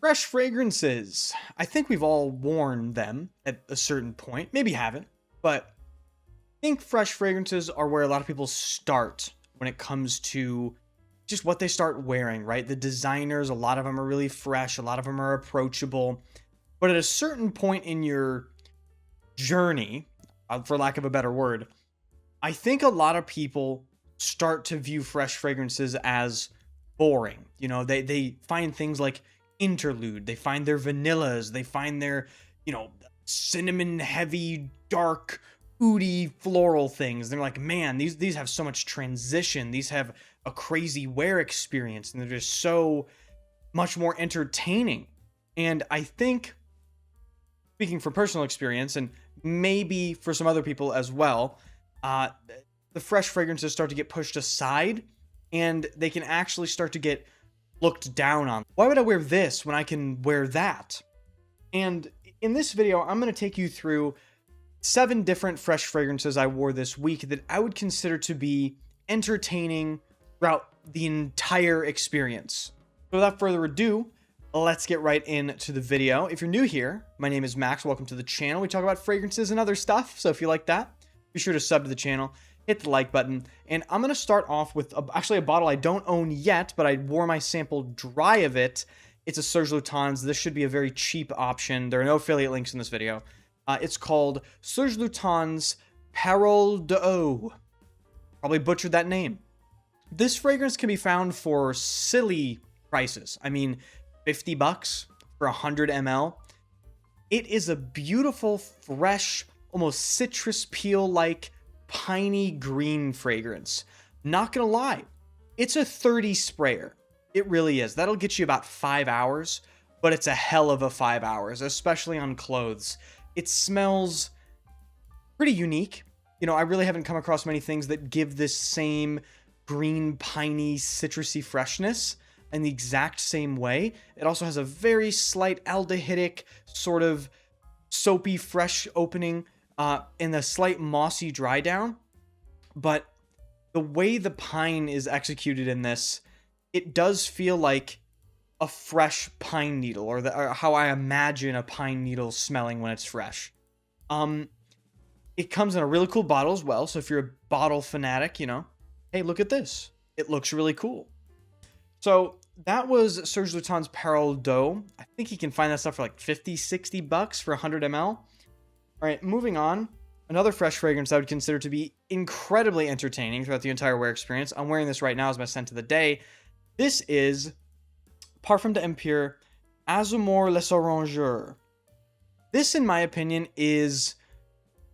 Fresh fragrances. I think we've all worn them at a certain point. Maybe haven't, but I think fresh fragrances are where a lot of people start when it comes to just what they start wearing, right? The designers, a lot of them are really fresh, a lot of them are approachable. But at a certain point in your journey, for lack of a better word, I think a lot of people start to view fresh fragrances as boring. They find things like interlude, they find their vanillas, they find their, cinnamon heavy, dark, oody floral things. They're like, man, these have so much transition. These have a crazy wear experience, and they're just so much more entertaining. And I think, speaking from personal experience, and maybe for some other people as well, the fresh fragrances start to get pushed aside, and they can actually start to get looked down on. Why would I wear this when I can wear that? And in this video, I'm going to take you through 7 different fresh fragrances I wore this week that I would consider to be entertaining throughout the entire experience. So without further ado, let's get right into the video. If you're new here, my name is Max. Welcome to the channel. We talk about fragrances and other stuff. So if you like that, be sure to sub to the channel, hit the like button. And I'm going to start off with actually a bottle I don't own yet, but I wore my sample dry of it. It's a Serge Lutens. This should be a very cheap option. There are no affiliate links in this video. It's called Serge Lutens Parole d'Eau. Probably butchered that name. This fragrance can be found for silly prices. I mean, $50 for 100 ml. It is a beautiful, fresh, almost citrus peel-like, piney green fragrance. Not gonna lie, it's a 30 sprayer. It really is. That'll get you about 5 hours, but it's a hell of a 5 hours, especially on clothes. It smells pretty unique. I really haven't come across many things that give this same green, piney, citrusy freshness in the exact same way. It also has a very slight aldehydic, sort of soapy, fresh opening, and a slight mossy dry down. But the way the pine is executed in this, it does feel like a fresh pine needle, or how I imagine a pine needle smelling when it's fresh. It comes in a really cool bottle as well. So if you're a bottle fanatic, hey, look at this. It looks really cool. So that was Serge Lutens Parole d'Eau. I think you can find that stuff for like $50-$60 for 100 ml. All right, moving on. Another fresh fragrance I would consider to be incredibly entertaining throughout the entire wear experience. I'm wearing this right now as my scent of the day. This is Parfum d'Empire Azumor les Orangeurs. This, in my opinion, is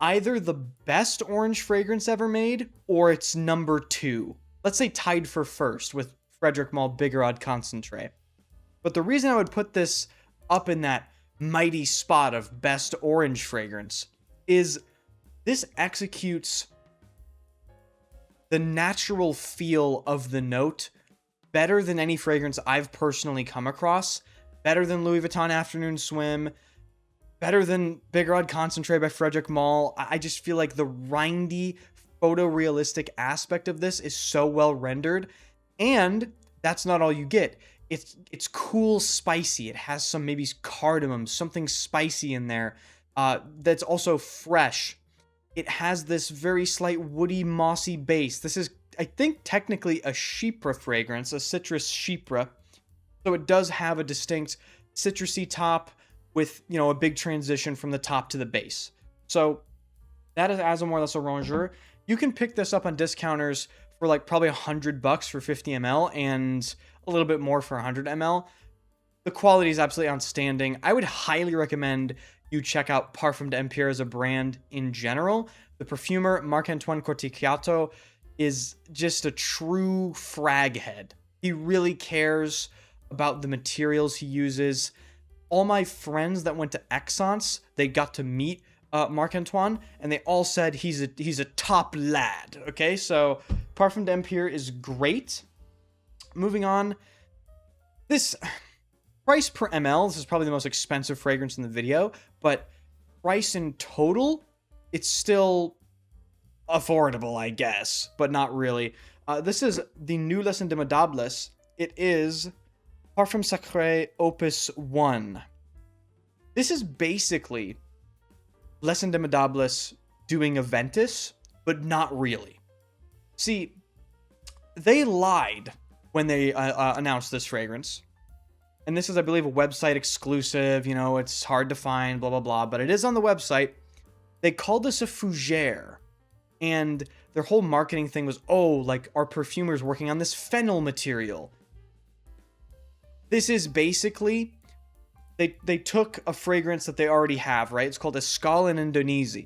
either the best orange fragrance ever made, or it's number 2. Let's say tied for first with Frederic Malle Bigarade Concentré. But the reason I would put this up in that mighty spot of best orange fragrance is this executes the natural feel of the note better than any fragrance I've personally come across, better than Louis Vuitton Afternoon Swim, better than Bigarade Concentré by Frederic Malle. I just feel like the rindy, photorealistic aspect of this is so well rendered, and that's not all you get. It's cool, spicy. It has some maybe cardamom, something spicy in there that's also fresh. It has this very slight woody, mossy base. This is, I think, technically a chypre fragrance, a citrus chypre. So it does have a distinct citrusy top with, a big transition from the top to the base. So that is Azumor les Orangeurs. You can pick this up on discounters for like probably $100 for 50 ml and a little bit more for 100 ml. The quality is absolutely outstanding. I would highly recommend you check out Parfum d'Empire as a brand in general. The perfumer, Marc-Antoine Corticchiato, is just a true frag head. He really cares about the materials he uses. All my friends that went to Aix-en-Provence, they got to meet Marc-Antoine, and they all said he's a top lad. Okay, so Parfum d'Empire is great. Moving on, this price per ml, this is probably the most expensive fragrance in the video, but price in total, it's still affordable, I guess, but not really. This is the New Les Indomptables. It is Parfum Sacré Opus 1. This is basically Les Indomables doing Aventus, but not really. See, they lied when they announced this fragrance. And this is, I believe, a website exclusive. You know, it's hard to find, blah, blah, blah. But it is on the website. They called this a fougere. And their whole marketing thing was, oh, like our perfumer's working on this fennel material. This is basically, they took a fragrance that they already have, right? It's called Escale in Indonesia.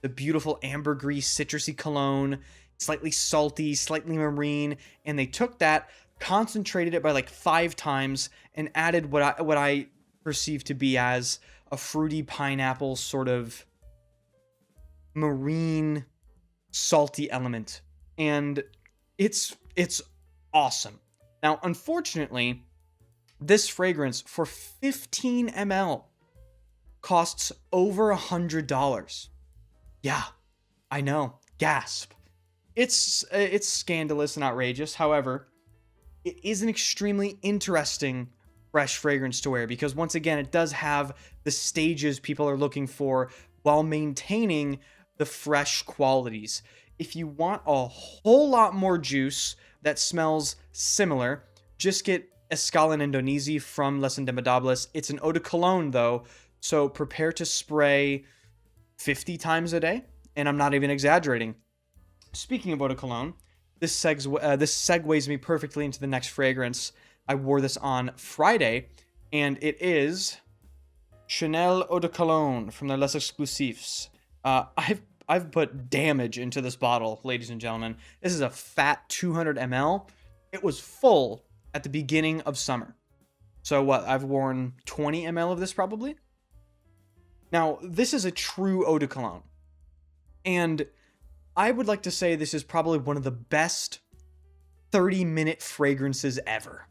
The beautiful ambergris citrusy cologne, slightly salty, slightly marine. And they took that, concentrated it by like 5 times, and added what I perceive to be as a fruity pineapple sort of marine salty element. And it's awesome. Now, unfortunately, this fragrance for 15 ml costs over $100. Yeah, I know. Gasp. It's scandalous and outrageous. However, it is an extremely interesting fresh fragrance to wear because, once again, it does have the stages people are looking for while maintaining the fresh qualities. If you want a whole lot more juice that smells similar, just get Escale in Indonesia from Les Indomables. It's an eau de cologne, though, so prepare to spray 50 times a day, and I'm not even exaggerating. Speaking of eau de cologne, this segues me perfectly into the next fragrance. I wore this on Friday, and it is Chanel Eau de Cologne from their Les Exclusifs. I've put damage into this bottle, ladies and gentlemen. This is a fat 200 ml. It was full at the beginning of summer. So what, I've worn 20 ml of this probably? Now, this is a true eau de cologne. And I would like to say this is probably one of the best 30-minute fragrances ever.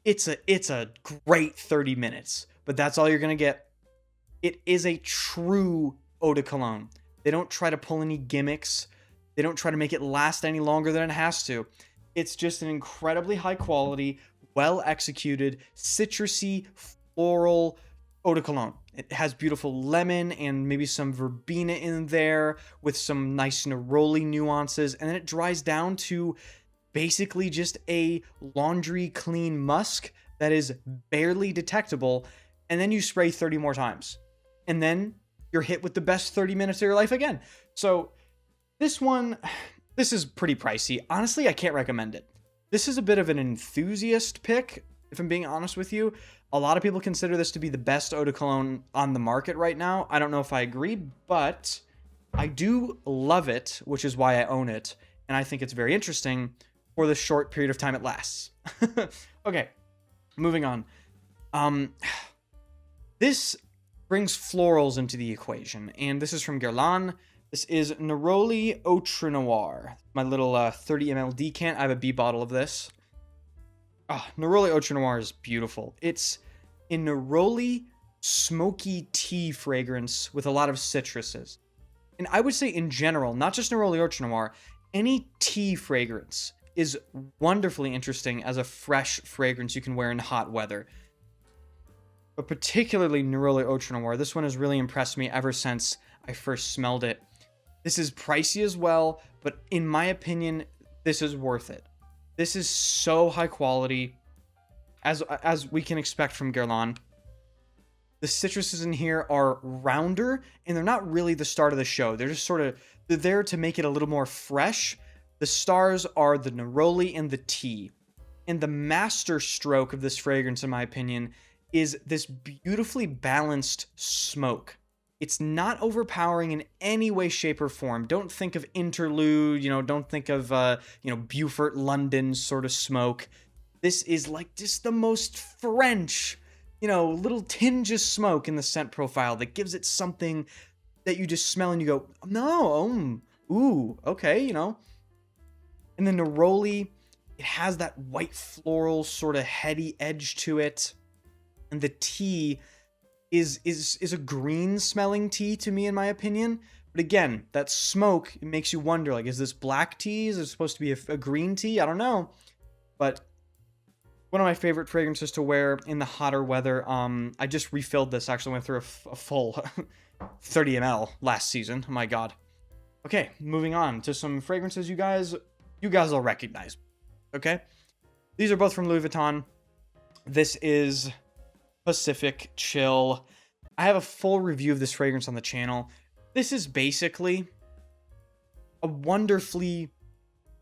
It's a great 30 minutes, but that's all you're going to get. It is a true eau de cologne. They don't try to pull any gimmicks. They don't try to make it last any longer than it has to. It's just an incredibly high quality, well executed, citrusy, floral eau de cologne. It has beautiful lemon and maybe some verbena in there with some nice neroli nuances. And then it dries down to basically just a laundry clean musk that is barely detectable. And then you spray 30 more times. And then you're hit with the best 30 minutes of your life again. So this is pretty pricey. Honestly, I can't recommend it. This is a bit of an enthusiast pick, if I'm being honest with you. A lot of people consider this to be the best eau de cologne on the market right now. I don't know if I agree, but I do love it, which is why I own it. And I think it's very interesting for the short period of time it lasts. Okay, moving on. This brings florals into the equation, and this is from Guerlain. This is Neroli Autre Noir, my little 30 ml decant. I have a B bottle of this. Neroli Autre Noir is beautiful. It's a neroli smoky tea fragrance with a lot of citruses. And I would say in general, not just Neroli Autre Noir, any tea fragrance is wonderfully interesting as a fresh fragrance you can wear in hot weather. But particularly Neroli Autre Noir, this one has really impressed me ever since I first smelled it. This is pricey as well, but in my opinion, this is worth it. This is so high quality, as we can expect from Guerlain. The citruses in here are rounder, and they're not really the start of the show. They're just they're there to make it a little more fresh. The stars are the neroli and the tea. And the master stroke of this fragrance, in my opinion, is this beautifully balanced smoke. It's not overpowering in any way, shape, or form. Don't think of interlude, don't think of, Beaufort, London sort of smoke. This is like just the most French, little tinge of smoke in the scent profile that gives it something that you just smell and you go, no, ooh, okay, And the neroli, it has that white floral sort of heady edge to it. And the tea is a green smelling tea to me, in my opinion. But again, that smoke, it makes you wonder, like, is this black tea? Is it supposed to be a green tea? I don't know. But One of my favorite fragrances to wear in the hotter weather. I just refilled this. Actually went through a full 30 ml last season. Oh my god. Okay, moving on to some fragrances you guys will recognize. Okay? These are both from Louis Vuitton. This is Pacific Chill. I have a full review of this fragrance on the channel. This is basically a wonderfully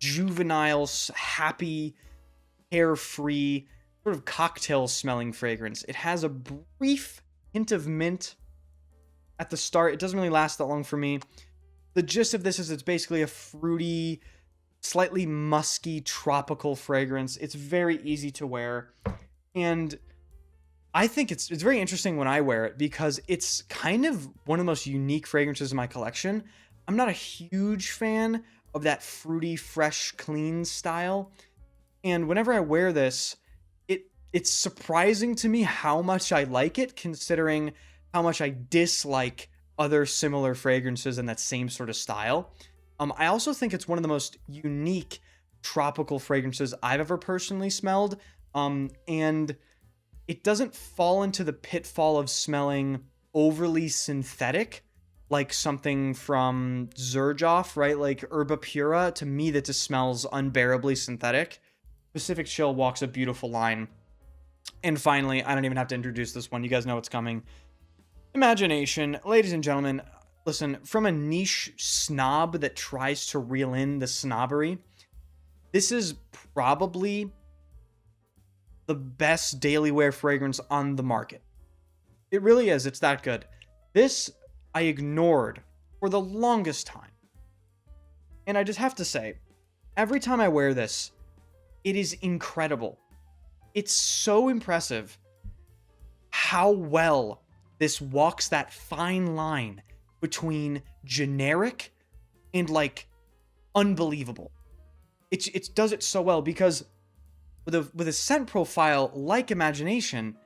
juvenile, happy, carefree, sort of cocktail smelling fragrance. It has a brief hint of mint at the start. It doesn't really last that long for me. The gist of this is it's basically a fruity, slightly musky, tropical fragrance. It's very easy to wear. And I think it's very interesting when I wear it because it's kind of one of the most unique fragrances in my collection. I'm not a huge fan of that fruity, fresh, clean style. And whenever I wear this, it's surprising to me how much I like it, considering how much I dislike other similar fragrances in that same sort of style. I also think it's one of the most unique tropical fragrances I've ever personally smelled. And it doesn't fall into the pitfall of smelling overly synthetic, like something from Xerjoff, right? Like Herba Pura. To me, that just smells unbearably synthetic. Pacific Chill walks a beautiful line. And finally, I don't even have to introduce this one. You guys know what's coming. Imagination. Ladies and gentlemen, listen, from a niche snob that tries to reel in the snobbery, this is probably the best daily wear fragrance on the market. It really is. It's that good. This I ignored for the longest time. And I just have to say, every time I wear this, it is incredible. It's so impressive how well this walks that fine line between generic and like unbelievable. It does it so well because with a scent profile like Imagination,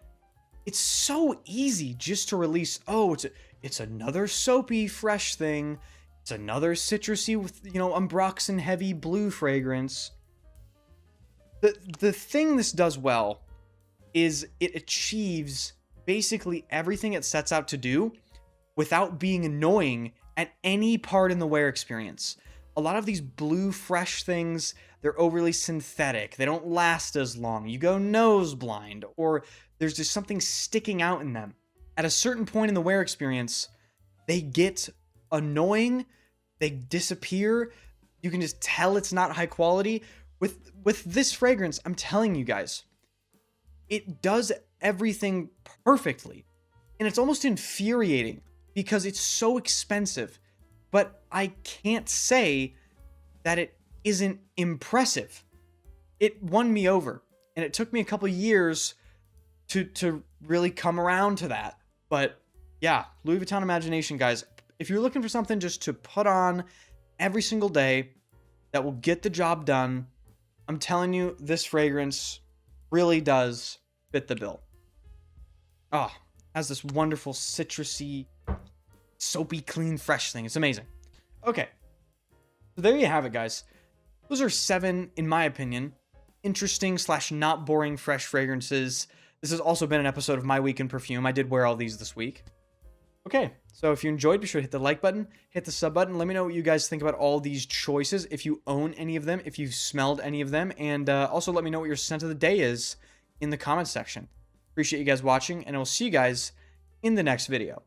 it's so easy just to release, oh, it's another soapy fresh thing. It's another citrusy with, Ambroxan heavy blue fragrance. The thing this does well is it achieves basically everything it sets out to do without being annoying at any part in the wear experience. A lot of these blue fresh things, they're overly synthetic. They don't last as long. You go nose blind, or there's just something sticking out in them. At a certain point in the wear experience, they get annoying. They disappear. You can just tell it's not high quality. With this fragrance, I'm telling you guys, it does everything perfectly. And it's almost infuriating because it's so expensive. But I can't say that it isn't impressive. It won me over. And it took me a couple years to really come around to that. But yeah, Louis Vuitton Imagination, guys. If you're looking for something just to put on every single day that will get the job done, I'm telling you, this fragrance really does fit the bill. Oh, has this wonderful citrusy, soapy, clean, fresh thing. It's amazing. Okay. So there you have it, guys. Those are 7, in my opinion, interesting / not boring fresh fragrances. This has also been an episode of My Week in Perfume. I did wear all these this week. Okay, so if you enjoyed, be sure to hit the like button, hit the sub button. Let me know what you guys think about all these choices, if you own any of them, if you've smelled any of them, and also let me know what your scent of the day is in the comments section. Appreciate you guys watching, and I will see you guys in the next video.